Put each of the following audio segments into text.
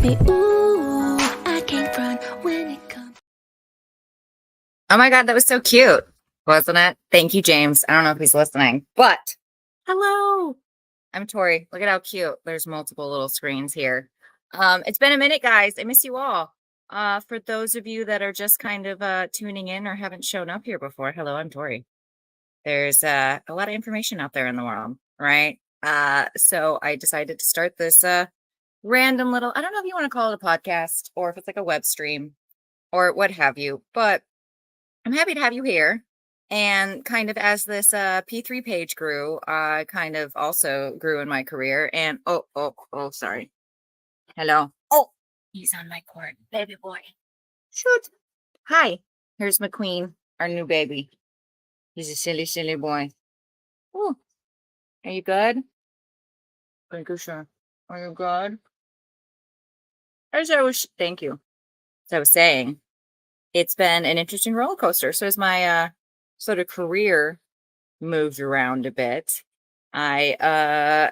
me, ooh, I can't front when it comes. Oh my God, that was so cute, wasn't it? Thank you, James. I don't know if he's listening, but hello. I'm Tori. Look at how cute. There's multiple little screens here. It's been a minute, guys. I miss you all. For those of you that are just kind of tuning in or haven't shown up here before, hello, I'm Tori. There's a lot of information out there in the world, right? So I decided to start this random little, I don't know if you want to call it a podcast or if it's like a web stream or what have you, but I'm happy to have you here. And kind of as this P3 page grew, I kind of also grew in my career. And oh, sorry. Hello. Oh, he's on my court, baby boy. Shoot. Hi. Here's McQueen, our new baby. He's a silly, silly boy. Oh, are you good? Thank you, sir. Are you good? Thank you. As I was saying, it's been an interesting roller coaster. So as my sort of career moved around a bit, I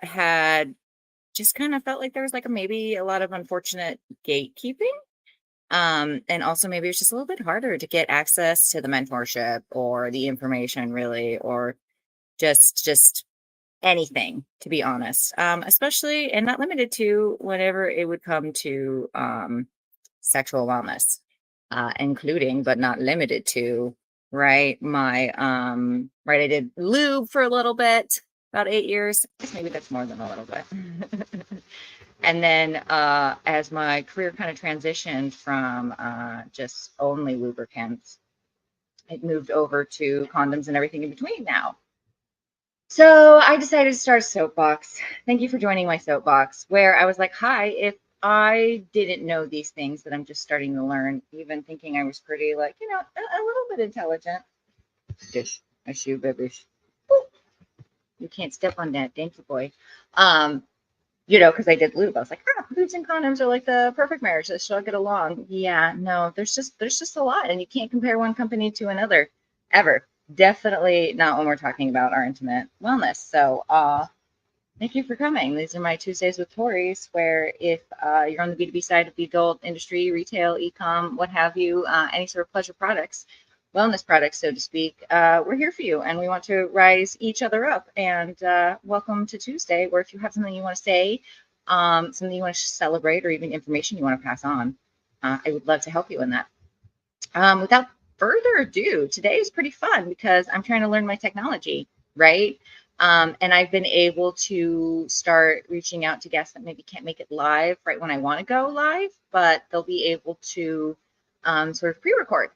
had just kind of felt like there was like maybe a lot of unfortunate gatekeeping. And also maybe it's just a little bit harder to get access to the mentorship or the information really, or just anything, to be honest. Especially and not limited to whenever it would come to sexual wellness, including but not limited to, right? I did lube for a little bit, about 8 years. I guess maybe that's more than a little bit. And then as my career kind of transitioned from just only lubricants, it moved over to condoms and everything in between now. So I decided to start a soapbox. Thank you for joining my soapbox, where I was like, hi, if I didn't know these things that I'm just starting to learn, even thinking I was pretty, like, a little bit intelligent. Dish, I shoe, babies. You can't step on that. Thank you, boy. Because I did lube. I was like, lubes and condoms are like the perfect marriage. They should all get along. Yeah, no, there's just a lot, and you can't compare one company to another ever. Definitely not when we're talking about our intimate wellness. So thank you for coming. These are my Tuesdays with Tories, where if you're on the B2B side of the adult industry, retail, e-com, what have you, any sort of pleasure products, wellness products, so to speak, we're here for you, and we want to rise each other up. And welcome to Tuesday, where if you have something you want to say, something you want to celebrate, or even information you want to pass on, I would love to help you in that. Without further ado, today is pretty fun because I'm trying to learn my technology, right? And I've been able to start reaching out to guests that maybe can't make it live right when I want to go live, but they'll be able to sort of pre-record.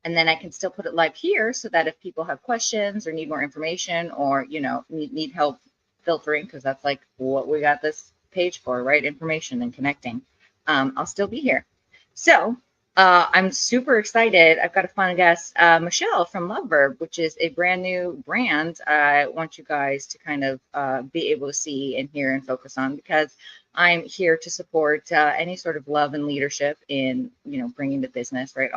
And then I can still put it live here so that if people have questions or need more information or, need help filtering, because that's like what we got this page for, right? Information and connecting. I'll still be here. So I'm super excited. I've got a fun guest, Michelle from Love Verb, which is a brand new brand. I want you guys to kind of be able to see and hear and focus on, because I'm here to support any sort of love and leadership in, bringing the business, right?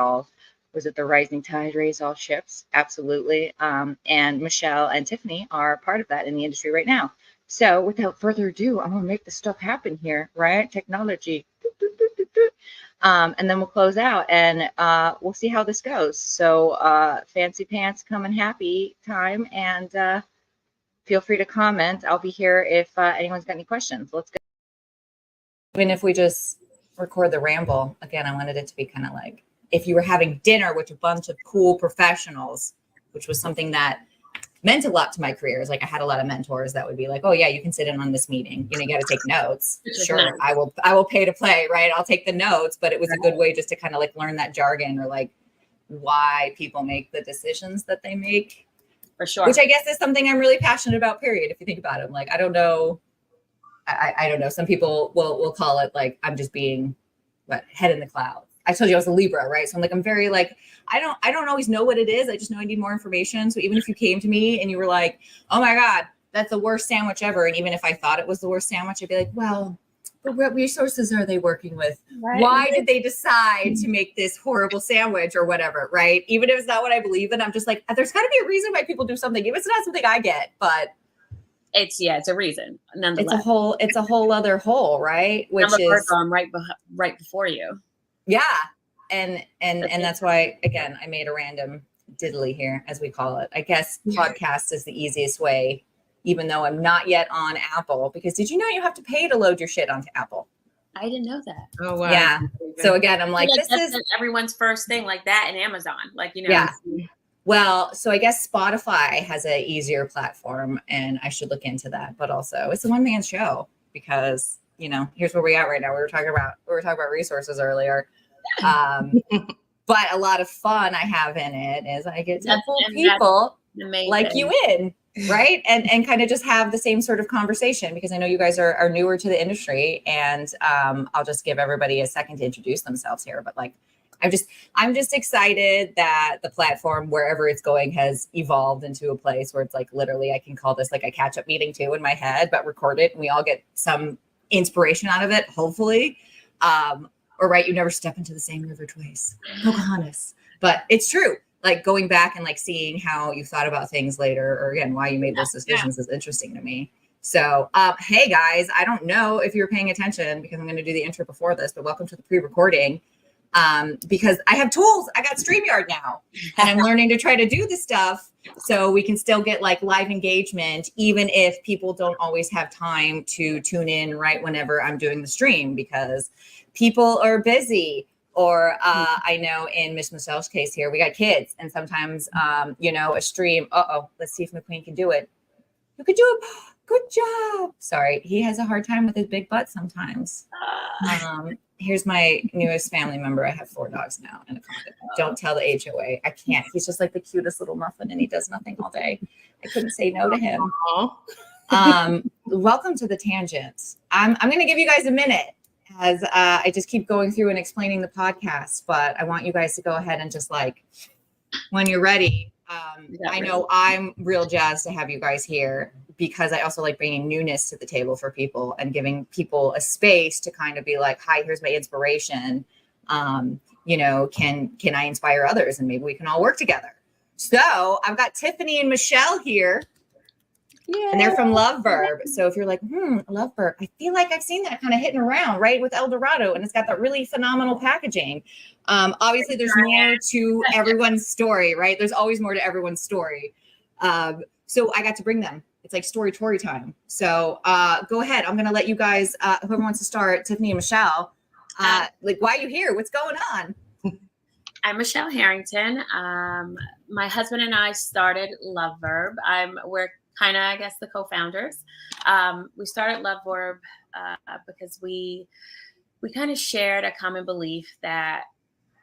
Was it the rising tide raise all ships? Absolutely. And Michelle and Tiffany are part of that in the industry right now. So without further ado, I'm going to make this stuff happen here, right? Technology. And then we'll close out and we'll see how this goes. So fancy pants coming happy time, and feel free to comment. I'll be here if anyone's got any questions. Let's go. Even if we just record the ramble, again, I wanted it to be kind of like if you were having dinner with a bunch of cool professionals, which was something that meant a lot to my career. Is like I had a lot of mentors that would be like, oh yeah, you can sit in on this meeting. You got to take notes. Sure, I will pay to play, right? I'll take the notes, but it was a good way just to kind of like learn that jargon, or like why people make the decisions that they make. For sure. Which I guess is something I'm really passionate about, period. If you think about it, I'm like, I don't know. I don't know. Some people will call it like I'm just being head in the clouds. I told you I was a Libra, right? So I'm like, I'm very like, I don't always know what it is. I just know I need more information. So even if you came to me and you were like, oh my God, that's the worst sandwich ever. And even if I thought it was the worst sandwich, I'd be like, well, but what resources are they working with? Right. Why did they decide to make this horrible sandwich or whatever, right? Even if it's not what I believe in, I'm just like, there's got to be a reason why people do something. If it's not something I get, but it's a reason It's a nonetheless. whole other hole, right? I'm a Which is, Virgo. I'm right before you. yeah. And But that's why, again, I made a random diddly here, as we call it. I guess podcast is the easiest way, even though I'm not yet on Apple, because did you know you have to pay to load your shit onto Apple? I didn't know that. Oh wow. Yeah. So again, I'm like, this that's is everyone's first thing, like that, and Amazon, like, you know. Yeah. Well, so I guess Spotify has a easier platform, and I should look into that. But also, it's a one man show because, you know, here's where we at right now. We were talking about resources earlier. But a lot of fun I have in it is I get to pull people like you in, right? And kind of just have the same sort of conversation, because I know you guys are newer to the industry, and I'll just give everybody a second to introduce themselves here. But like, I'm just excited that the platform, wherever it's going, has evolved into a place where it's like, literally, I can call this like a catch-up meeting too in my head, but record it and we all get some inspiration out of it, hopefully. Or right, you never step into the same river twice. Pocahontas. But it's true. Like, going back and like seeing how you thought about things later, or again, why you made those decisions is interesting to me. So, hey guys, I don't know if you're paying attention, because I'm going to do the intro before this, but welcome to the pre-recording. Because I have tools. I got StreamYard now, and I'm learning to try to do this stuff so we can still get like live engagement, even if people don't always have time to tune in right whenever I'm doing the stream, because people are busy. Or I know in Miss Michelle's case here, we got kids, and sometimes, you know, a stream. Let's see if McQueen can do it. You could do it. Good job. Sorry, he has a hard time with his big butt sometimes. Here's my newest family member. I have 4 dogs now in a condo. Don't tell the HOA. I can't. He's just like the cutest little muffin, and he does nothing all day. I couldn't say no to him. Welcome to the tangents. I'm going to give you guys a minute as I just keep going through and explaining the podcast, but I want you guys to go ahead and just like, when you're ready. I know I'm real jazzed to have you guys here, because I also like bringing newness to the table for people and giving people a space to kind of be like, hi, here's my inspiration. You know, can I inspire others, and maybe we can all work together. So I've got Tiffany and Michelle here. Yeah. And they're from Love Verb. So if you're like, Love Verb, I feel like I've seen that kind of hitting around, right, with El Dorado, and it's got that really phenomenal packaging. Obviously, there's more to everyone's story, right? There's always more to everyone's story. So I got to bring them. It's like story Tori time. So go ahead. I'm going to let you guys, whoever wants to start, Tiffany and Michelle, like, why are you here? What's going on? I'm Michelle Harrington. My husband and I started Love Verb. We're kind of, I guess, the co-founders. We started Love Verb because we kind of shared a common belief that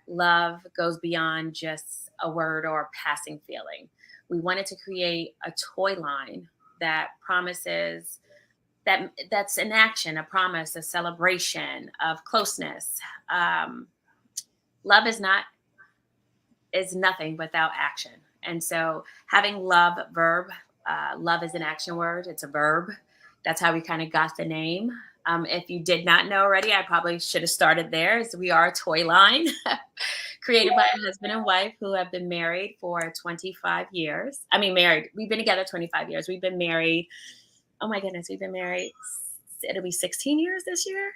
love goes beyond just a word or a passing feeling. We wanted to create a toy line that promises that's an action, a promise, a celebration of closeness. Love is nothing without action. And so having Love Verb, love is an action word. It's a verb. That's how we kind of got the name. If you did not know already, I probably should have started there. So we are a toy line created by a husband and wife who have been married for 25 years. I mean, married. We've been together 25 years. We've been married. Oh my goodness. We've been married. It'll be 16 years this year.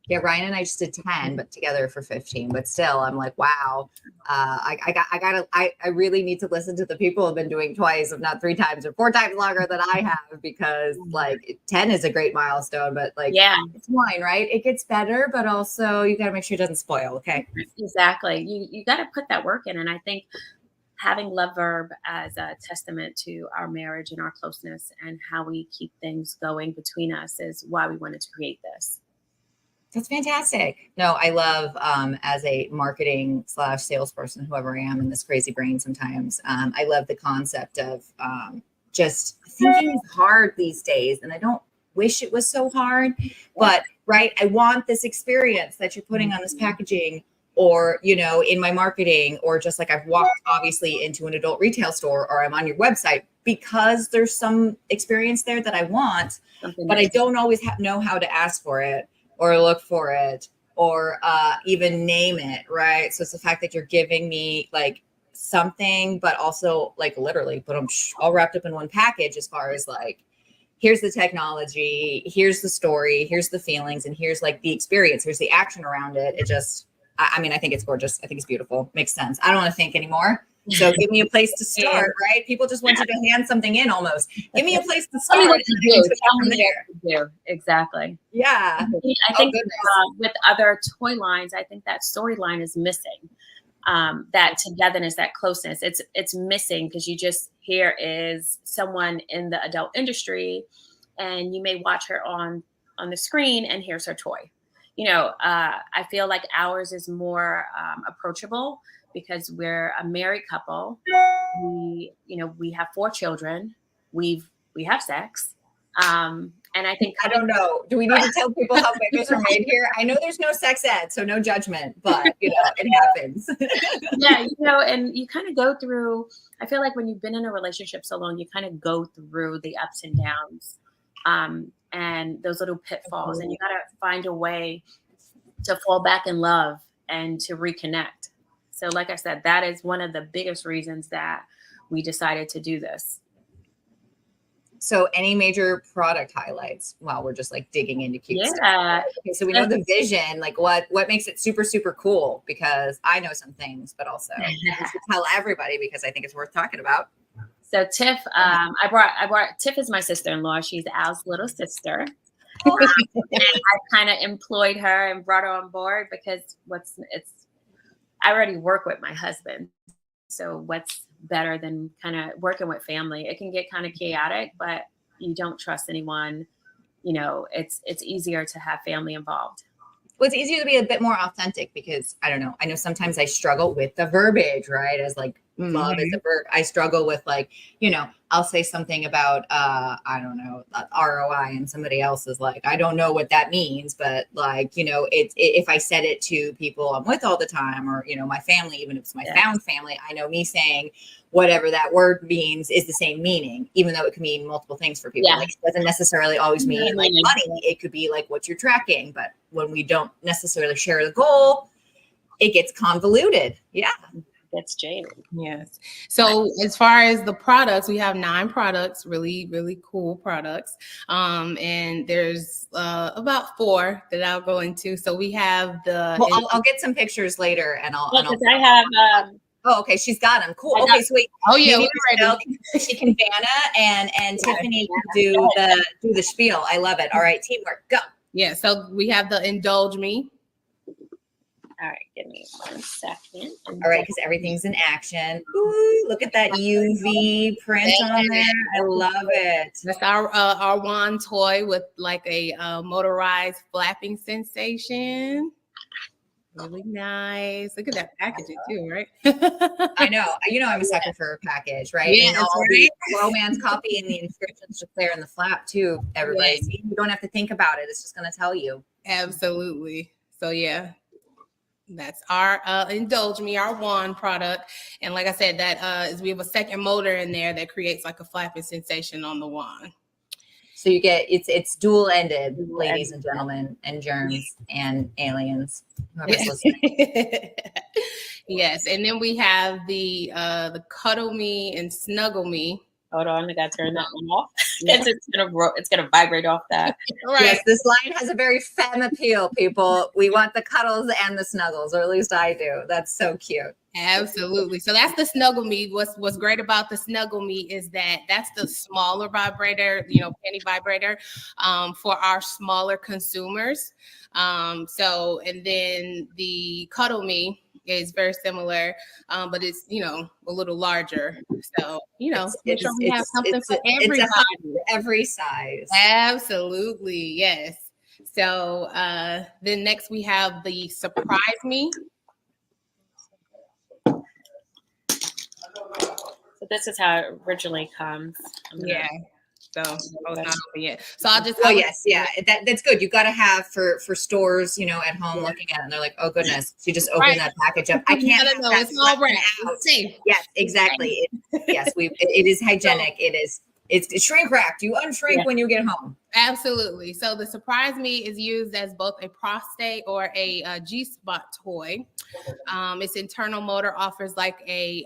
Yeah, Ryan and I just did 10, but together for 15. But still, I'm like, wow. I really need to listen to the people who have been doing twice, if not 3 times or 4 times longer than I have, because like 10 is a great milestone. But like, yeah, it's wine, right? It gets better, but also you got to make sure it doesn't spoil. Okay. Exactly. You got to put that work in, and I think having Love Verb as a testament to our marriage and our closeness and how we keep things going between us is why we wanted to create this. That's fantastic. No, I love, as a marketing / salesperson, whoever I am in this crazy brain sometimes, I love the concept of just thinking is hard these days. And I don't wish it was so hard, but right, I want this experience that you're putting on this packaging, or, you know, in my marketing, or just like I've walked obviously into an adult retail store, or I'm on your website, because there's some experience there that I want, but I don't always know how to ask for it, or look for it, or even name it, right? So it's the fact that you're giving me like something, but also like literally put them all wrapped up in one package, as far as like, here's the technology, here's the story, here's the feelings, and here's like the experience, here's the action around it. It just, I mean, I think it's gorgeous. I think it's beautiful. Makes sense. I don't want to think anymore. So give me a place to start, right? People just want you to hand something in almost. Give me a place to start. Tell me what to do. Tell me what to do. Exactly. Yeah. I think with other toy lines, I think that storyline is missing. That togetherness, that closeness, it's missing because you just, here is someone in the adult industry and you may watch her on the screen and here's her toy. You know, I feel like ours is more approachable because we're a married couple. We have 4 children. We have sex. And I think I don't know. Do we need to tell people how babies are made here? I know there's no sex ed, so no judgment, but you know, it happens. Yeah, you know, and you kind of go through, I feel like when you've been in a relationship so long, you kind of go through the ups and downs and those little pitfalls, and you got to find a way to fall back in love and to reconnect. So like I said, that is one of the biggest reasons that we decided to do this. So any major product highlights while we're just like digging into cute stuff? Okay, so we know the vision, like what makes it super, super cool, because I know some things, but also we should tell everybody because I think it's worth talking about. So Tiff, I brought Tiff is my sister-in-law. She's Al's little sister. And I kind of employed her and brought her on board because I already work with my husband. So what's better than kind of working with family? It can get kind of chaotic, but you don't trust anyone. You know, it's easier to have family involved. Well, it's easier to be a bit more authentic because I don't know. I know sometimes I struggle with the verbiage, right? As like love is a verb. I struggle with like, you know, I'll say something about, I don't know, ROI, and somebody else is like, I don't know what that means, but like, you know, if I said it to people I'm with all the time, or, you know, my family, even if it's my found family, I know me saying whatever that word means is the same meaning, even though it can mean multiple things for people. Like it doesn't necessarily always mean like money. It could be like what you're tracking, but when we don't necessarily share the goal, it gets convoluted. Yeah. That's jaded. Yes. So as far as the products, we have 9 products, really, really cool products. And there's about 4 that I'll go into. So we have the. Well, I'll get some pictures later, and I'll. I have. Oh, okay. She's got them. Cool. Okay, so wait. Oh yeah, she can Vanna and Tiffany can do the spiel. I love it. All right, teamwork. Go. Yeah. So we have the Indulge Me. All right, give me 1 second. All right, because everything's in action. Ooh, look at that UV print on there. I love it. That's our wand toy with like a motorized flapping sensation. Really nice. Look at that packaging too, right? I know. You know, I'm a sucker for a package, right? Yeah, and all the romance copy and the inscriptions just there in the flap too. Everybody, see, you don't have to think about it. It's just going to tell you. Absolutely. So yeah. That's our Indulge Me, our wand product. And like I said, that is we have a second motor in there that creates like a flapping sensation on the wand. So you get it's dual-ended, ladies and gentlemen, and germs and aliens. Yes, and then we have the Cuddle Me and Snuggle Me. Hold on, I gotta turn that one off. It's gonna vibrate off that. Right. Yes, this line has a very femme appeal, people. We want the cuddles and the snuggles, or at least I do. That's so cute. Absolutely. So that's the Snuggle Me. What's great about the Snuggle Me is that that's the smaller vibrator, you know, penny vibrator for our smaller consumers. So, and then the Cuddle Me is very similar, but it's, you know, a little larger. So, you know, we have something for everybody. Every size. Absolutely. Yes. So then next we have the Surprise Me. So this is how it originally comes. Yeah. So not over yet. So I'll just. Oh yes, yeah. That's good. You got to have for stores, you know, at home looking at it, and they're like, oh goodness, you just open that package up. I can't. No, it's all right. It's safe. Yes, exactly. Yes, it is hygienic. It's shrink wrapped. You unshrink when you get home. Absolutely. So the Surprise Me is used as both a prostate or a G-spot toy. Its internal motor offers like a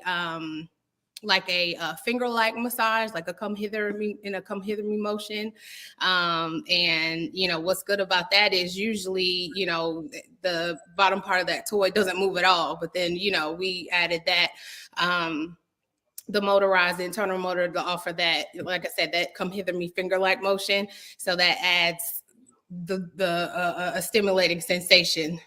like a finger-like massage, like a come hither me in a come hither me motion. And what's good about that is usually the bottom part of that toy doesn't move at all. But then we added that the motorized internal motor to offer that, like I said, that come hither me finger-like motion. So that adds a stimulating sensation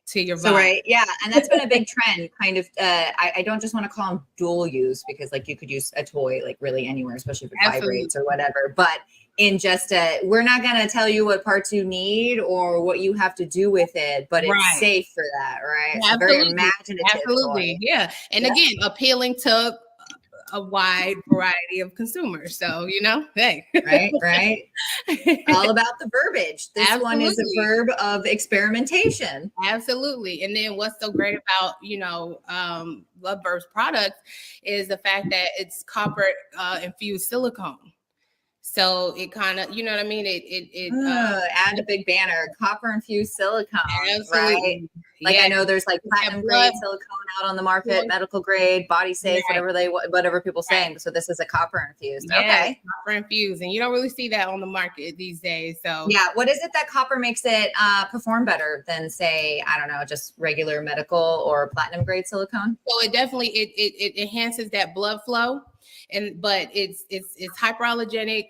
to your body. So, right. Yeah. And that's been a big trend kind of, I don't just want to call them dual use, because like you could use a toy like really anywhere, especially if it vibrates or whatever, but in just we're not going to tell you what parts you need or what you have to do with it, but it's safe for that. Right. It's a very imaginative toy. Yeah. And again, appealing to a wide variety of consumers. So, hey. Right. All about the verbiage. This one is a verb of experimentation. Absolutely. And then what's so great about, Love Verb's product is the fact that it's copper infused silicone. So it kind of, you know what I mean? Add a big banner, copper infused silicone, right? Like Yeah. I know there's like platinum grade silicone out on the market, medical grade, body safe, whatever people saying. So this is a copper infused. Okay. Copper infused. And you don't really see that on the market these days. So yeah. What is it that copper makes it perform better than, say, I don't know, just regular medical or platinum grade silicone? So it definitely, it enhances that blood flow. But it's hyperallergenic.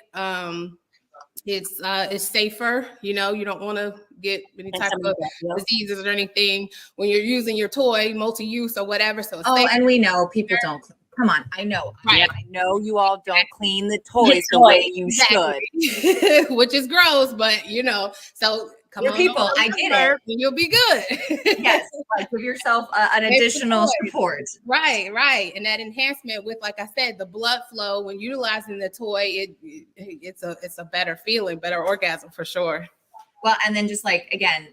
It's safer. You don't want to get any type of diseases or anything when you're using your toy, multi-use or whatever. So it's safer. And we know people don't. Come on, I know. Right. I know you all don't clean the toys the way you should, which is gross. But so. Come on, people, I get it. And you'll be good. Yes, like give yourself an additional support. Right. And that enhancement with, like I said, the blood flow when utilizing the toy, it's a better feeling, better orgasm for sure. Well, and then just like, again,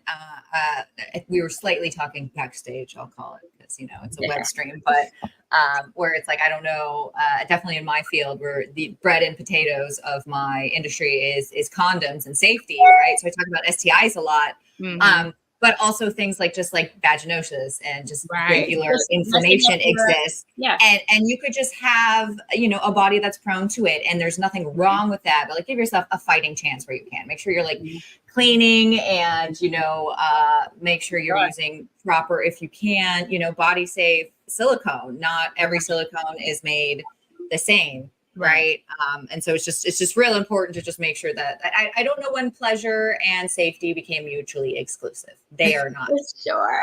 we were slightly talking backstage, I'll call it, because, it's a web stream, but where it's like, I don't know, definitely in my field where the bread and potatoes of my industry is condoms and safety, right? So I talk about STIs a lot, but also things like just like vaginosis and just regular inflammation exists. Yeah. And you could just have, a body that's prone to it. And there's nothing wrong with that, but like give yourself a fighting chance where you can. Make sure you're like cleaning and, make sure you're using proper, if you can, body safe silicone. Not every silicone is made the same. Right. And so it's just real important to just make sure that I don't know when pleasure and safety became mutually exclusive. They are not. Sure.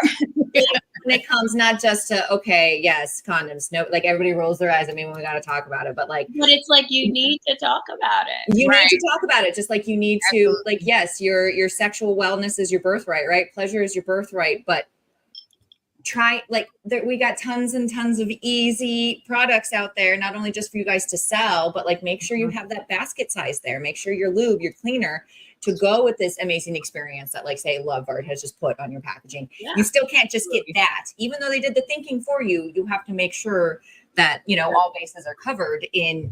When it comes not just to, okay, yes, condoms. No, like everybody rolls their eyes at me when we got to talk about it. But like, but it's like you need to talk about it. You need to talk about it. Just like you need to, like, yes, your sexual wellness is your birthright, right? Pleasure is your birthright, but we got tons and tons of easy products out there, not only just for you guys to sell, but like make sure you have that basket size there. Make sure your lube, your cleaner to go with this amazing experience that, like, say, Love Verb has just put on your packaging. Yeah. You still can't just get that. Even though they did the thinking for you, you have to make sure that, all bases are covered in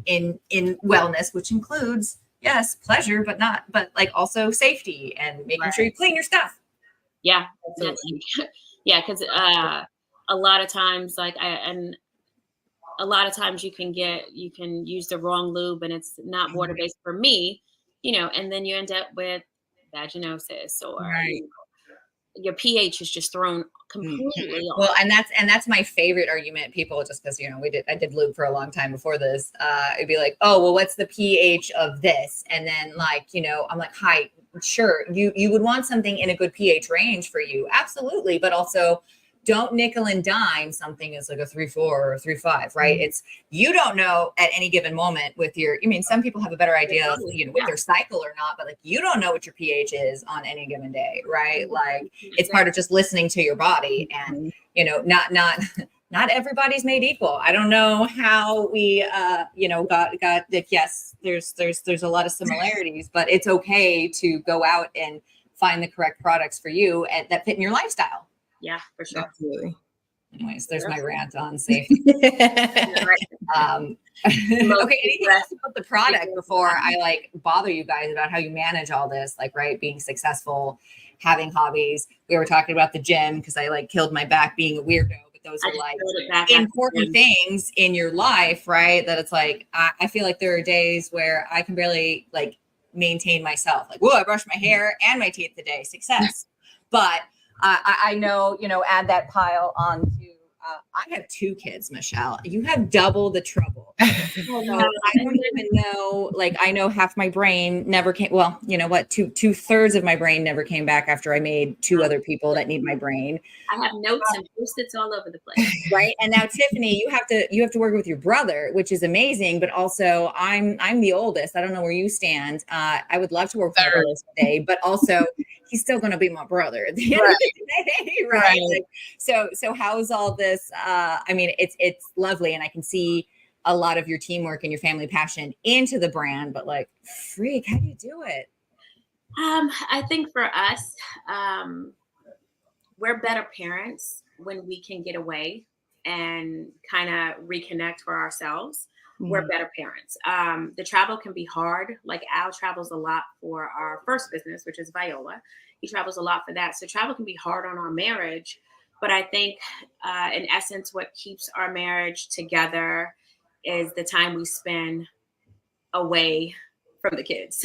wellness, which includes, yes, pleasure, but like also safety and making sure you clean your stuff. Yeah. Yeah, because a lot of times, a lot of times you can use the wrong lube and it's not water based for me, and then you end up with vaginosis or your pH is just thrown completely off. Well, and that's my favorite argument. People, just because I did lube for a long time before this. It'd be like, oh, well, what's the pH of this? And then I'm like, hi. Sure, you would want something in a good pH range for you, absolutely, but also don't nickel and dime something is like a 3.4 or a 3.5, right? It's, you don't know at any given moment with your, some people have a better idea of, with their cycle or not, but like you don't know what your pH is on any given day, right? Like it's part of just listening to your body and not everybody's made equal. I don't know how we, got that. Yes, there's a lot of similarities, but it's okay to go out and find the correct products for you that fit in your lifestyle. Yeah, for sure. Absolutely. Anyways, there's my rant on safety. Okay, anything else about the product before I bother you guys about how you manage all this, being successful, having hobbies. We were talking about the gym because I killed my back being a weirdo. those I are just like wrote it back at the important gym. things in your life, right? That it's like, I feel like there are days where I can barely like maintain myself. Like, whoa, I brushed my hair and my teeth today. Success. But I know, add that pile onto, I have 2 kids, Michelle. You have double the trouble. Oh, So no. I don't even know, like, I know half my brain never came. Well, you know what? Two-thirds of my brain never came back after I made 2 other people that need my brain. I have notes and post-its all over the place. Right. And now, Tiffany, you have to work with your brother, which is amazing. But also I'm the oldest. I don't know where you stand. I would love to work with my brother today, but also he's still going to be my brother at the end of the day. Right. Like, so how's all this? I mean, it's lovely. And I can see a lot of your teamwork and your family passion into the brand, but like, freak, how do you do it? I think for us, we're better parents when we can get away and kind of reconnect for ourselves. We're better parents. The travel can be hard. Like Al travels a lot for our first business, which is Viola. He travels a lot for that. So travel can be hard on our marriage. But I think, in essence, what keeps our marriage together is the time we spend away from the kids.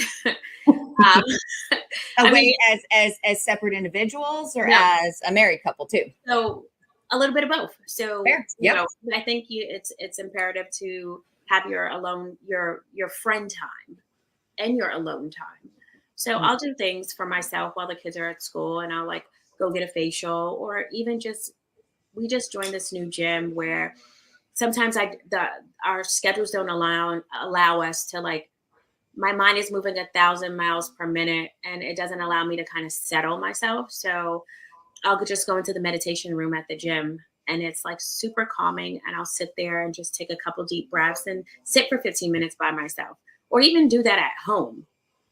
Away as separate individuals or as a married couple too? So a little bit of both. So Fair. Yep. I think it's imperative to have your alone, your friend time and your alone time. So I'll do things for myself while the kids are at school, and I'll like go get a facial, or even we just joined this new gym where sometimes our schedules don't allow us to, like, my mind is moving 1,000 miles per minute and it doesn't allow me to kind of settle myself. So I'll just go into the meditation room at the gym, and it's like super calming. And I'll sit there and just take a couple deep breaths and sit for 15 minutes by myself, or even do that at home.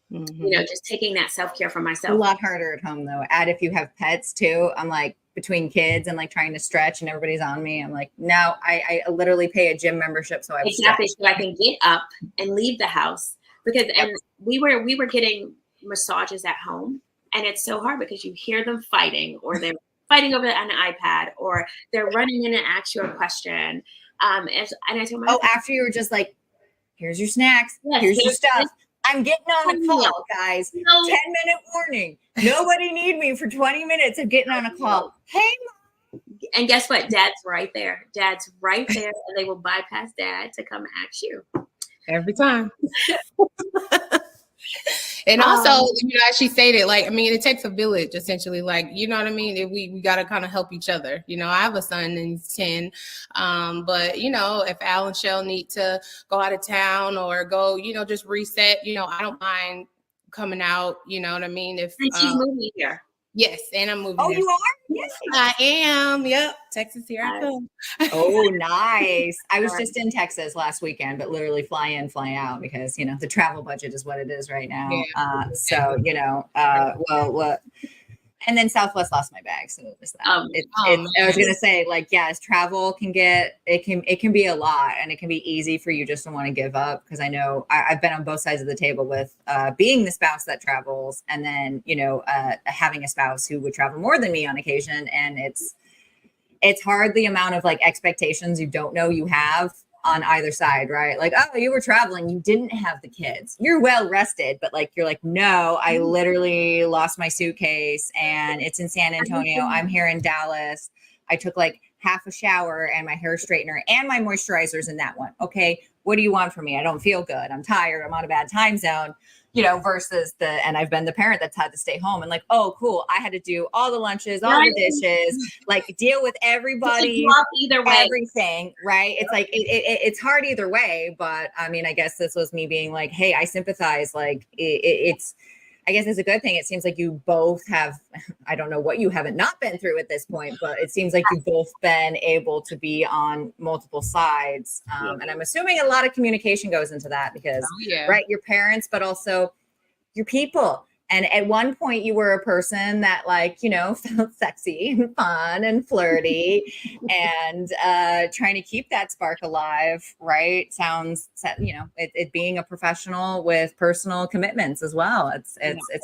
Just taking that self-care for myself. A lot harder at home though. Add if you have pets too. I'm like, between kids and like trying to stretch and everybody's on me, I'm like, no, I literally pay a gym membership so I exactly so I can get up and leave the house, because and we were getting massages at home, and it's so hard because you hear them fighting, or they're fighting over an iPad, or they're running in and ask you a question. And I told my after you were just like, here's your snacks, yes, here's your stuff. I'm getting on a call, guys. 10-minute warning. Nobody need me for 20 minutes of getting on a call. Hey, Mom. And guess what? Dad's right there. Dad's right there, and they will bypass Dad to come ask you every time. And also, as she stated, like, I mean, it takes a village, essentially. Like, you know what I mean? We got to kind of help each other. I have a son and he's 10. But, if Al and Shell need to go out of town or go, just reset, I don't mind coming out. You know what I mean? If she's moving here. Yes, and I'm moving. Oh, there. You are? Yes, I am. Yep. Texas, here I come. Oh, nice. I was just in Texas last weekend, but literally fly in, fly out because, the travel budget is what it is right now. Yeah. And then Southwest lost my bag. So it was that. I was going to say, like, yes, travel can be a lot, and it can be easy for you just to want to give up. Cause I know I've been on both sides of the table with being the spouse that travels, and then, having a spouse who would travel more than me on occasion. And it's hard, the amount of like expectations you don't know you have on either side, right? Like, oh, you were traveling, you didn't have the kids, you're well rested, but like, you're like, no, I literally lost my suitcase and it's in San Antonio. I'm here in Dallas. I took like half a shower and my hair straightener and my moisturizer's in that one. Okay, what do you want from me? I don't feel good. I'm tired. I'm on a bad time zone. Versus and I've been the parent that's had to stay home and like, oh, cool. I had to do all the lunches, all the dishes, like deal with everybody, either way, everything. Right. It's like, it's hard either way. But I mean, I guess this was me being like, hey, I sympathize. Like I guess it's a good thing. It seems like you both have, I don't know what you haven't not been through at this point, but it seems like you've both been able to be on multiple sides. And I'm assuming a lot of communication goes into that because, right, your parents, but also your people. And at one point you were a person that like, felt sexy and fun and flirty and trying to keep that spark alive, right? Sounds, it being a professional with personal commitments as well. It's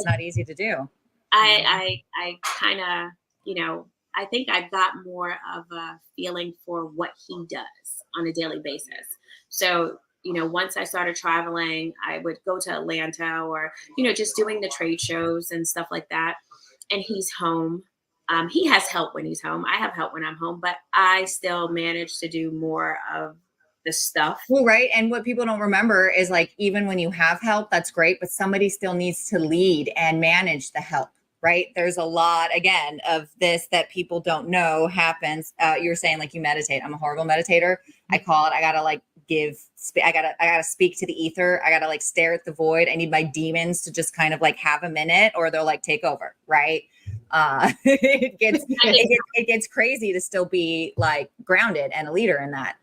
not easy to do. I kind of, I think I got more of a feeling for what he does on a daily basis. So, once I started traveling, I would go to Atlanta or, just doing the trade shows and stuff like that. And he's home. He has help when he's home. I have help when I'm home, but I still manage to do more of the stuff. Well, right. And what people don't remember is like, even when you have help, that's great, but somebody still needs to lead and manage the help, right? There's a lot, again, of this that people don't know happens. You're saying like you meditate. I'm a horrible meditator. I call it, I gotta like I gotta speak to the ether. I gotta like stare at the void. I need my demons to just kind of like have a minute or they'll like take over, right? It gets crazy to still be like grounded and a leader in that.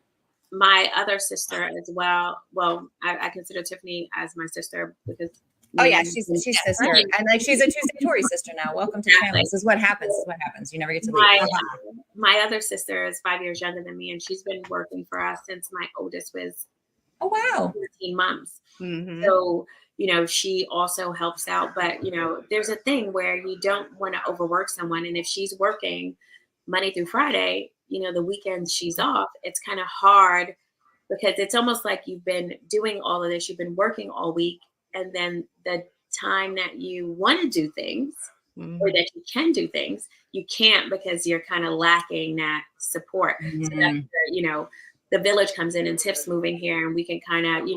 My other sister as well. Well, I consider Tiffany as my sister because. Oh yeah, she's sister, right. And like she's a Tuesday Tori sister now. Welcome to the family. This is what happens. You never get to leave. My other sister is 5 years younger than me, and she's been working for us since my oldest was 14 months. Mm-hmm. So she also helps out. But there's a thing where you don't want to overwork someone, and if she's working Monday through Friday, the weekends she's off, it's kind of hard because it's almost like you've been doing all of this, you've been working all week, and then the time that you want to do things or that you can do things, you can't because you're kind of lacking that support. So that's where, the village comes in and Tiff's moving here and we can kind of,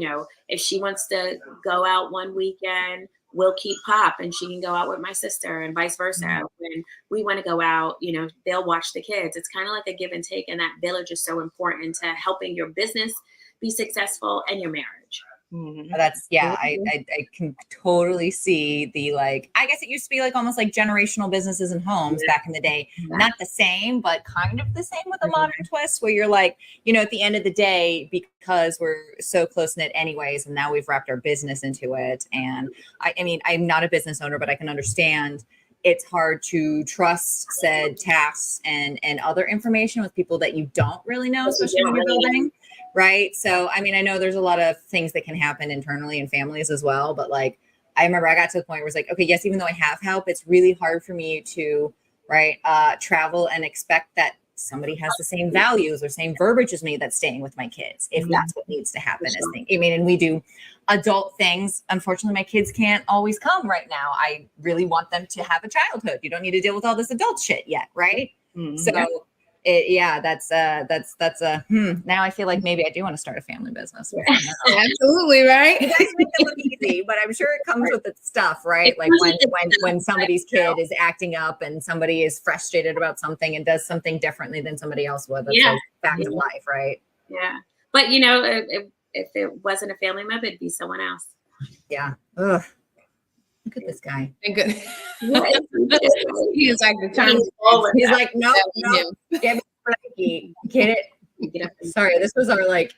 if she wants to go out one weekend, we'll keep Pop and she can go out with my sister and vice versa. When we want to go out, they'll watch the kids. It's kind of like a give and take. And that village is so important to helping your business be successful and your marriage. That's I can totally see the like, I guess it used to be like almost like generational businesses and homes back in the day. Not the same, but kind of the same with a modern twist where you're like, at the end of the day, because we're so close knit anyways, and now we've wrapped our business into it. And I mean, I'm not a business owner, but I can understand it's hard to trust said tasks and other information with people that you don't really know, especially when you're building. Right. So, I mean, I know there's a lot of things that can happen internally in families as well. But like, I remember I got to the point where it's like, okay, yes, even though I have help, it's really hard for me to, travel and expect that somebody has the same values or same verbiage as me that's staying with my kids, if that's what needs to happen. I mean, and we do adult things. Unfortunately, my kids can't always come right now. I really want them to have a childhood. You don't need to deal with all this adult shit yet. Right. So that's now I feel like maybe I do want to start a family business. Absolutely, right? You guys make it look easy, but I'm sure it comes with its stuff, right? Like when somebody's kid is acting up and somebody is frustrated about something and does something differently than somebody else would. That's like fact of life, right? Yeah. But if it wasn't a family member, it'd be someone else. Yeah. Ugh. Look at this guy. He's like the time. He's like, no, get it. Sorry, this was our like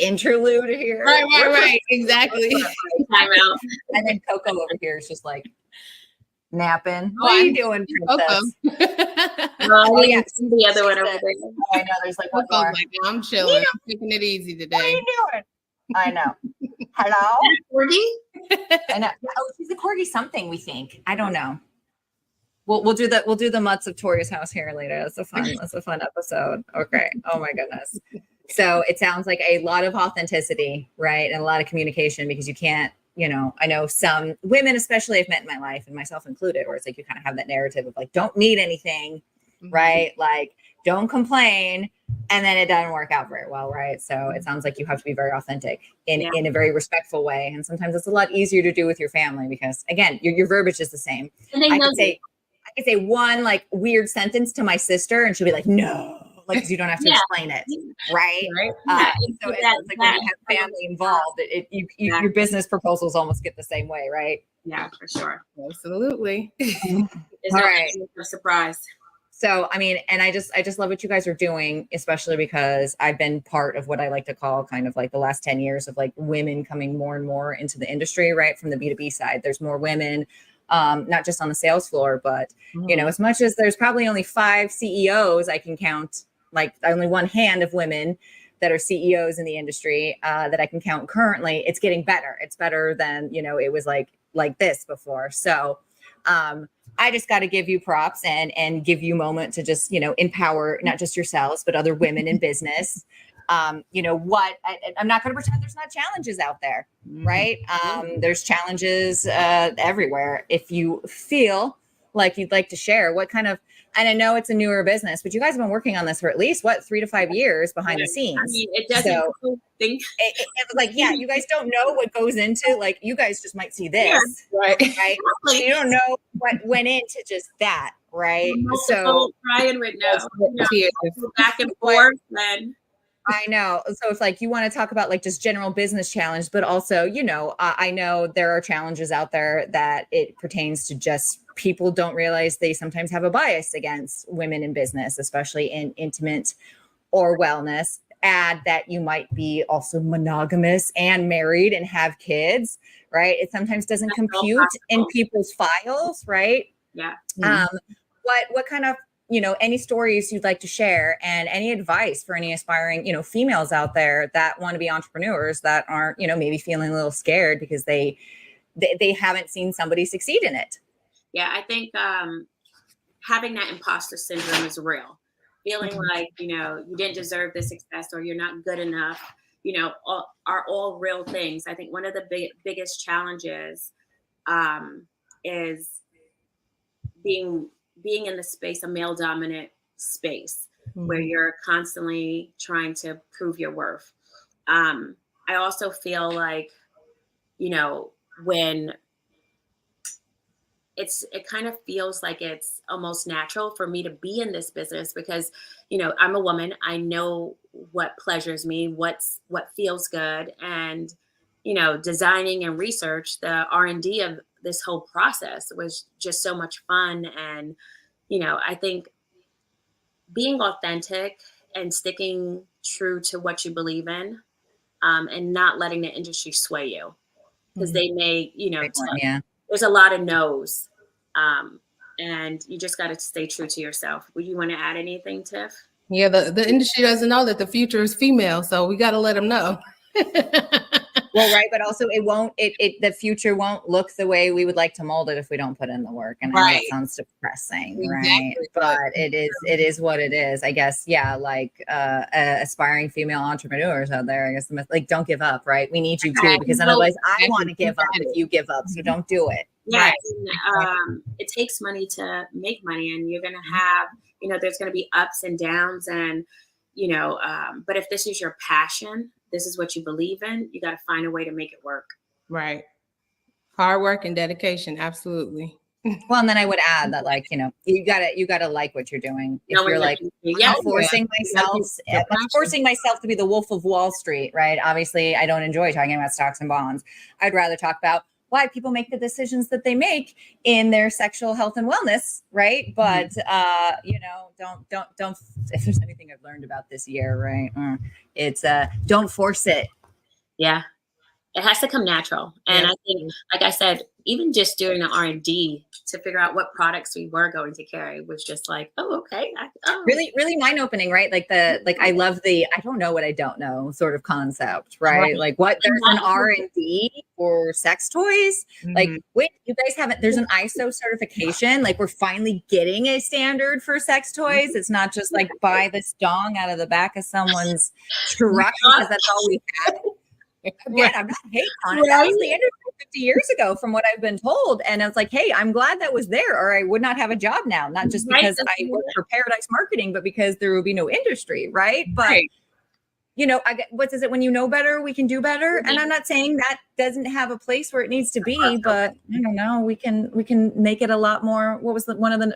interlude here. Right. Exactly. Time out. And then Coco over here is just like napping. What are you doing, princess? Yeah, the other one over there. I know. There's like one more. Like, I'm chilling. I'm taking it easy today. What are you doing? I know. Hello? Corgi? I know. Oh, she's a corgi something, we think. I don't know. We'll do the mutts of Tori's house here later. That's a fun episode. Okay. Oh my goodness. So it sounds like a lot of authenticity, right? And a lot of communication because you can't, I know some women, especially I've met in my life and myself included, where it's like you kind of have that narrative of like, don't need anything, right? Like, don't complain. And then it doesn't work out very well, right? So it sounds like you have to be very authentic in a very respectful way. And sometimes it's a lot easier to do with your family because, again, your verbiage is the same. I could say one like weird sentence to my sister and she'll be like, no, like, because you don't have to explain it, right? So it's like when you have family involved, your business proposals almost get the same way, right? Yeah, for sure. Absolutely. It's all not right. a surprise. So, I mean, and I just love what you guys are doing, especially because I've been part of what I like to call kind of like the last 10 years of like women coming more and more into the industry, right? From the B2B side, there's more women, not just on the sales floor, but, as much as there's probably only 5 CEOs, I can count like only one hand of women that are CEOs in the industry that I can count currently. It's getting better. It's better than, it was like this before. So, I just got to give you props and give you a moment to just, empower not just yourselves, but other women in business. I'm not going to pretend there's not challenges out there, right? There's challenges everywhere. If you feel like you'd like to share what kind of, and I know it's a newer business, but you guys have been working on this for at least 3 to 5 years behind the scenes. I mean, it doesn't think. It was like, yeah, you guys don't know what goes into, like, you guys just might see this, right? You don't know what went into just that, right? So Brian would know, back and forth, and I know. So it's like you want to talk about like just general business challenge, but also, I know there are challenges out there that it pertains to just people don't realize they sometimes have a bias against women in business, especially in intimate or wellness. Add that you might be also monogamous and married and have kids, right? It sometimes doesn't compute in people's files, right? Yeah. What kind of, any stories you'd like to share and any advice for any aspiring, females out there that want to be entrepreneurs that aren't, maybe feeling a little scared because they haven't seen somebody succeed in it. Yeah, I think having that imposter syndrome is real. Feeling like, you didn't deserve the success or you're not good enough, are all real things. I think one of the biggest challenges is being in the space, a male dominant space where you're constantly trying to prove your worth. I also feel like, when it kind of feels like it's almost natural for me to be in this business because, I'm a woman. I know what pleasures me, what feels good. And, designing and research, the R&D of this whole process was just so much fun. And, I think being authentic and sticking true to what you believe in, and not letting the industry sway you because they may, there's a lot of no's. And you just got to stay true to yourself. Would you want to add anything, Tiff? Yeah, the industry doesn't know that the future is female, so we got to let them know. Well, right, but also the future won't look the way we would like to mold it if we don't put in the work. And I know it sounds depressing, right? But it is what it is, I guess. Yeah, like aspiring female entrepreneurs out there, I guess, like, don't give up, right? We need you too, because otherwise I want to give up if you give up, so don't do it. Yeah, and, it takes money to make money, and you're going to have, there's going to be ups and downs, and, but if this is your passion, this is what you believe in, you got to find a way to make it work. Right. Hard work and dedication. Absolutely. Well, and then I would add that, like, you gotta like what you're doing. If you're like, I'm forcing myself to be the Wolf of Wall Street, right? Obviously, I don't enjoy talking about stocks and bonds. I'd rather talk about why people make the decisions that they make in their sexual health and wellness, right? But don't. If there's anything I've learned about this year, right? It's don't force it. Yeah, it has to come natural. And I think, like I said, even just doing the R&D to figure out what products we were going to carry was just like, oh, okay. Really, really mind opening, right? I love the, I don't know what I don't know sort of concept, right? Like there's an R&D for sex toys. Like, wait, you guys haven't, there's an ISO certification. Like, we're finally getting a standard for sex toys. It's not just like buy this dong out of the back of someone's truck because that's all we have. Again, I'm not hating on it. That was the industry 50 years ago, from what I've been told. And it's like, hey, I'm glad that was there, or I would not have a job now. Not just because I work for Paradise Marketing, but because there will be no industry, right? But what is it? When you know better, we can do better. And I'm not saying that doesn't have a place where it needs to be, but I don't know. We can make it a lot more. What was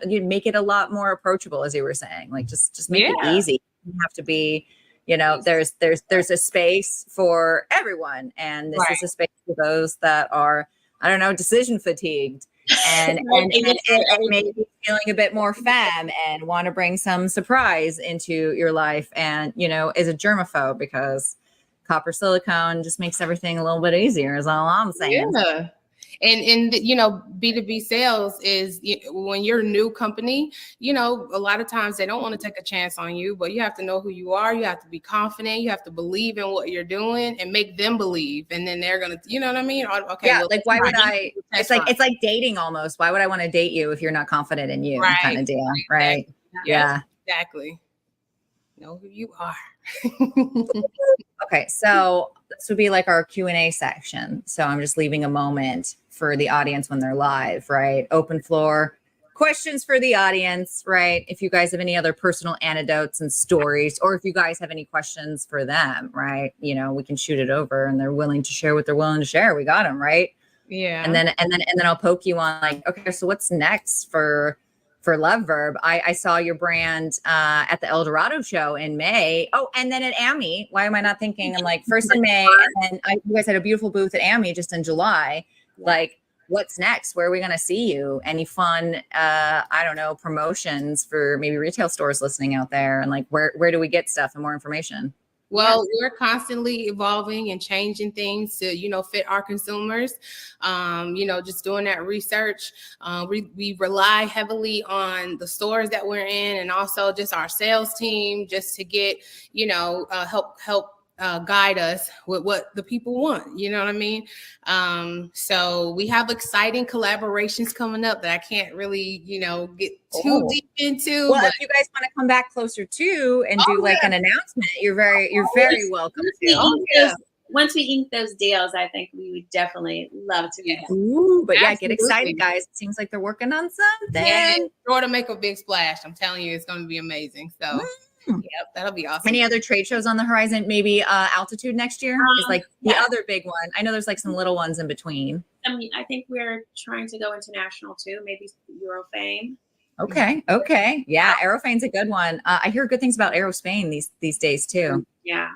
you make it a lot more approachable, as you were saying, like just make it easy. You have to be. There's a space for everyone, and this is a space for those that are, I don't know, decision fatigued and maybe feeling a bit more femme and want to bring some surprise into your life, and is a germaphobe because copper silicone just makes everything a little bit easier, is all I'm saying. And you know, B2B sales is when you're a new company, you know, a lot of times they don't want to take a chance on you, but you have to know who you are. You have to be confident. You have to believe in what you're doing and make them believe. And then they're going to, you know what I mean? Okay. Yeah. Well, Like, why would I, it's like dating almost. Why would I want to date you if you're not confident in you kind of deal? Right. Yeah. Exactly. Know who you are. Okay. So this would be like our Q&A section. So I'm just leaving a moment for the audience when they're live, right? Open floor questions for the audience, right? If you guys have any other personal anecdotes and stories, or if you guys have any questions for them, right? You know, we can shoot it over and they're willing to share what they're willing to share. We got them, right? Yeah. And then I'll poke you on like, okay, so what's next for Love Verb? I saw your brand at the El Dorado show in May. Oh, and then at AMI. Why am I not thinking? I'm like, first in May, and then you guys had a beautiful booth at AMI just in July. Like, what's next? Where are we going to see you? Any fun, I don't know, promotions for maybe retail stores listening out there? And like, where do we get stuff and more information? Well, we're constantly evolving and changing things to, you know, fit our consumers. You know, just doing that research. We rely heavily on the stores that we're in and also just our sales team just to get, you know, help guide us with what the people want. You know what I mean? So we have exciting collaborations coming up that I can't really, you know, get too deep into. Well, if you guys want to come back closer too and do like an announcement, you're very welcome to. Once we ink those deals, I think we would definitely love to be. Ooh, but yeah, get excited, guys. It seems like they're working on something. Yeah, sure to make a big splash. I'm telling you, it's going to be amazing. So. Yep, that'll be awesome. Any other trade shows on the horizon? Maybe Altitude next year is like the other big one. I know there's like some little ones in between. I mean, I think we're trying to go international too. Maybe Eurofame. Okay. Yeah, Aerofane's a good one. I hear good things about Aerospain these days too. Yeah,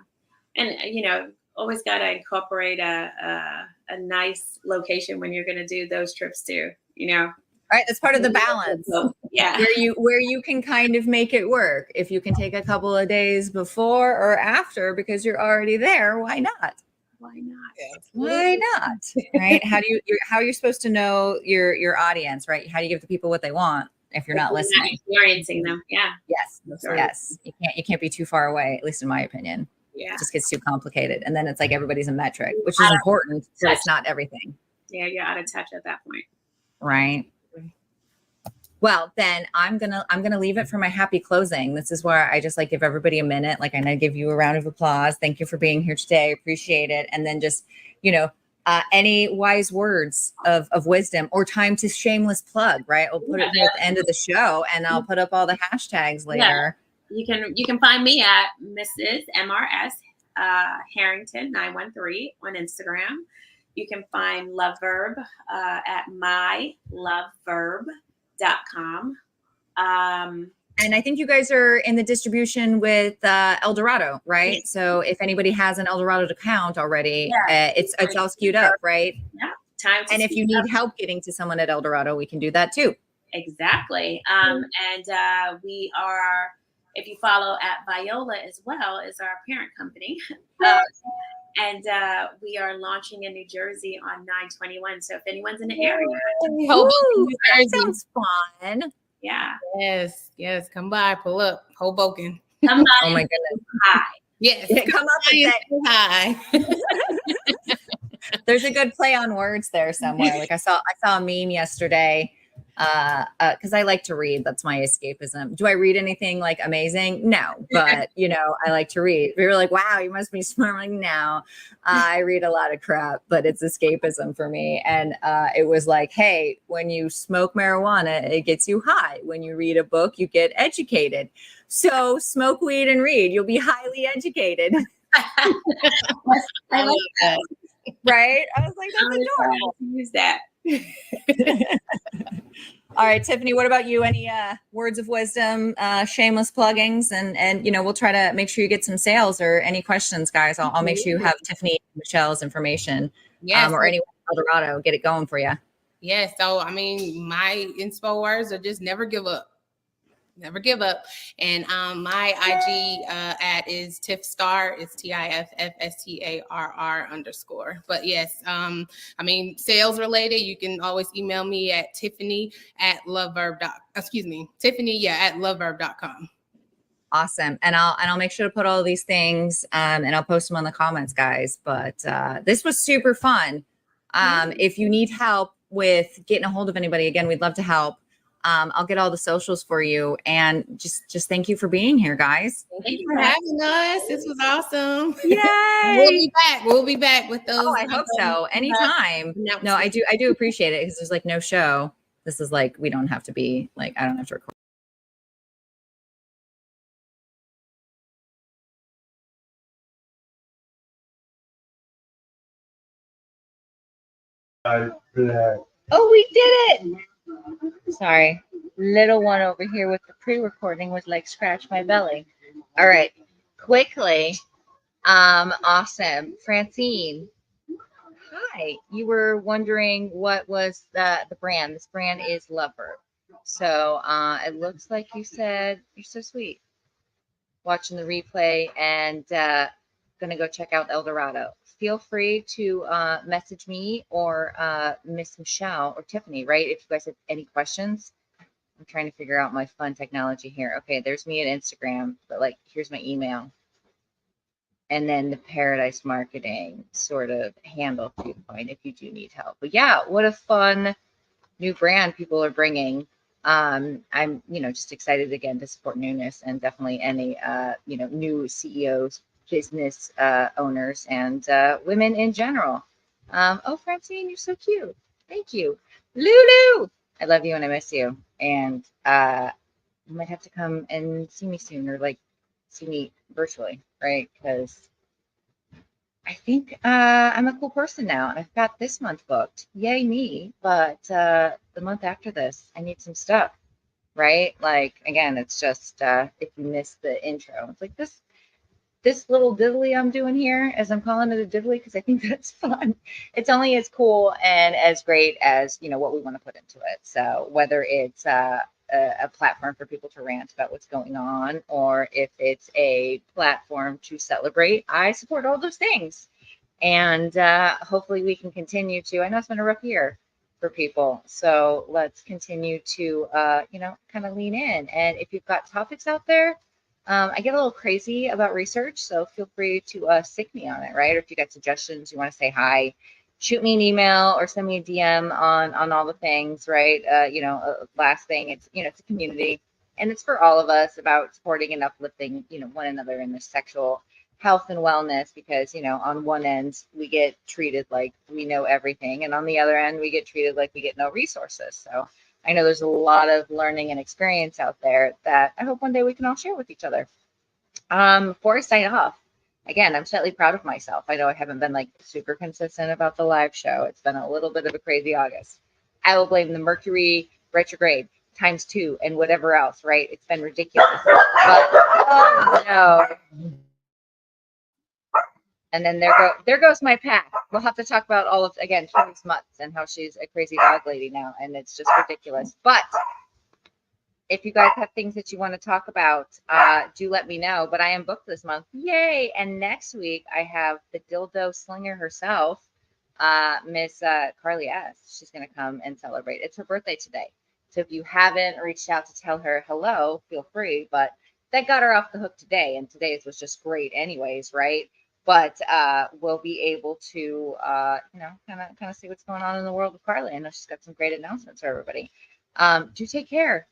and you know, always got to incorporate a nice location when you're going to do those trips too. You know. Right, that's part of the balance. Yeah, where you can kind of make it work. If you can take a couple of days before or after because you're already there, why not? Why not? Why not? Right? How are you supposed to know your audience? Right? How do you give the people what they want if you're not listening? Experiencing them. Yeah. Yes. You can't be too far away. At least in my opinion. Yeah. It just gets too complicated, and then it's like everybody's a metric, which is important, but it's not everything. Yeah, you're out of touch at that point. Right. Well, then I'm gonna leave it for my happy closing. This is where I just like give everybody a minute. Like I'm gonna give you a round of applause. Thank you for being here today. Appreciate it. And then just, you know, any wise words of wisdom or time to shameless plug, right? We'll put it at the end of the show and I'll put up all the hashtags later. Yeah. You can find me at Mrs. MRS Harrington 913 on Instagram. You can find Love Verb at myloveverb.com. And I think you guys are in the distribution with El Dorado, right? Yes. So if anybody has an El Dorado account already, it's all skewed up, right? Yeah. And if you need help getting to someone at El Dorado, we can do that too. Exactly. And we are, if you follow at Viola as well, is our parent company. And we are launching in New Jersey on 9/21. So if anyone's in the area, that sounds fun. Yeah. Yes. Come by, pull up, Hoboken. Come by. Oh my goodness. Hi. Yes. Come up and say hi. There's a good play on words there somewhere. Like I saw a meme yesterday. Because I like to read. That's my escapism. Do I read anything like amazing? No, but you know, I like to read. We were like, wow, you must be smart. I'm like, no, I read a lot of crap, but it's escapism for me. And it was like, hey, when you smoke marijuana, it gets you high. When you read a book, you get educated. So smoke weed and read. You'll be highly educated. I like that. Right? I was like, that's adorable. Use that. All right, Tiffany, what about you? Any words of wisdom, shameless pluggings, and you know, we'll try to make sure you get some sales or any questions, guys. I'll make sure you have Tiffany and Michelle's information. Yes. Or anyone in El Dorado, get it going for you. Yeah. So I mean, my inspo words are just never give up. Never give up. And my IG at is Tiffstar. It's TIFFSTARR_. But yes, I mean, sales related, you can always email me at Tiffany at loveverb.com. Awesome. And I'll make sure to put all these things and I'll post them on the comments, guys. But this was super fun. If you need help with getting a hold of anybody, again, we'd love to help. I'll get all the socials for you, and just thank you for being here, guys. Thank you for having us. This was awesome. Yay! We'll be back with those. Oh, I hope so. Anytime. No, I do appreciate it, because there's like no show. This is like, we don't have to be like, I don't have to record. Oh, we did it. Sorry. Little one over here with the pre-recording was like, scratch my belly. All right. Quickly. Awesome. Francine. Hi. You were wondering what was the brand. This brand is Love Verb. So it looks like you said, you're so sweet. Watching the replay and gonna go check out El Dorado. Feel free to message me or Miss Michelle or Tiffany, right? If you guys have any questions. I'm trying to figure out my fun technology here. Okay, there's me at Instagram, but like, here's my email. And then the Paradise Marketing sort of handle viewpoint if you do need help. But yeah, what a fun new brand people are bringing. I'm, just excited again to support newness, and definitely any, new CEOs, business owners, and women in general. Oh, Francine, you're so cute. Thank you. Lulu, I love you and I miss you. And you might have to come and see me soon, or like see me virtually, right? Because I think I'm a cool person now, and I've got this month booked. Yay me. But the month after this, I need some stuff, right? Like, again, it's just if you missed the intro, it's like this little diddly I'm doing here, as I'm calling it a diddly, because I think that's fun. It's only as cool and as great as, what we want to put into it. So whether it's a platform for people to rant about what's going on, or if it's a platform to celebrate, I support all those things. And hopefully we can continue to, I know it's been a rough year for people, so let's continue to, kind of lean in. And if you've got topics out there, I get a little crazy about research, so feel free to stick me on it, right? Or if you got suggestions, you want to say hi, shoot me an email or send me a DM on all the things, right? Last thing, it's a community, and it's for all of us, about supporting and uplifting, one another in this sexual health and wellness, because, on one end we get treated like we know everything, and on the other end we get treated like we get no resources. So I know there's a lot of learning and experience out there that I hope one day we can all share with each other. Before I sign off, again, I'm slightly proud of myself. I know I haven't been like super consistent about the live show. It's been a little bit of a crazy August. I will blame the Mercury retrograde ×2 and whatever else, right? It's been ridiculous. But, oh no. And then there goes my pack. We'll have to talk about all of, again, Tori's mutts and how she's a crazy dog lady now, and it's just ridiculous. But if you guys have things that you want to talk about, do let me know. But I am booked this month. Yay! And next week I have the dildo slinger herself, Miss Carly S. She's going to come and celebrate. It's her birthday today. So if you haven't reached out to tell her hello, feel free. But that got her off the hook today, and today's was just great anyways, right? But we'll be able to, kind of see what's going on in the world with Carly. I know she's got some great announcements for everybody. Do take care.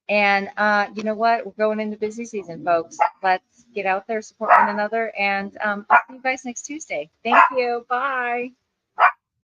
And you know what? We're going into busy season, folks. Let's get out there, support one another, and I'll see you guys next Tuesday. Thank you. Bye.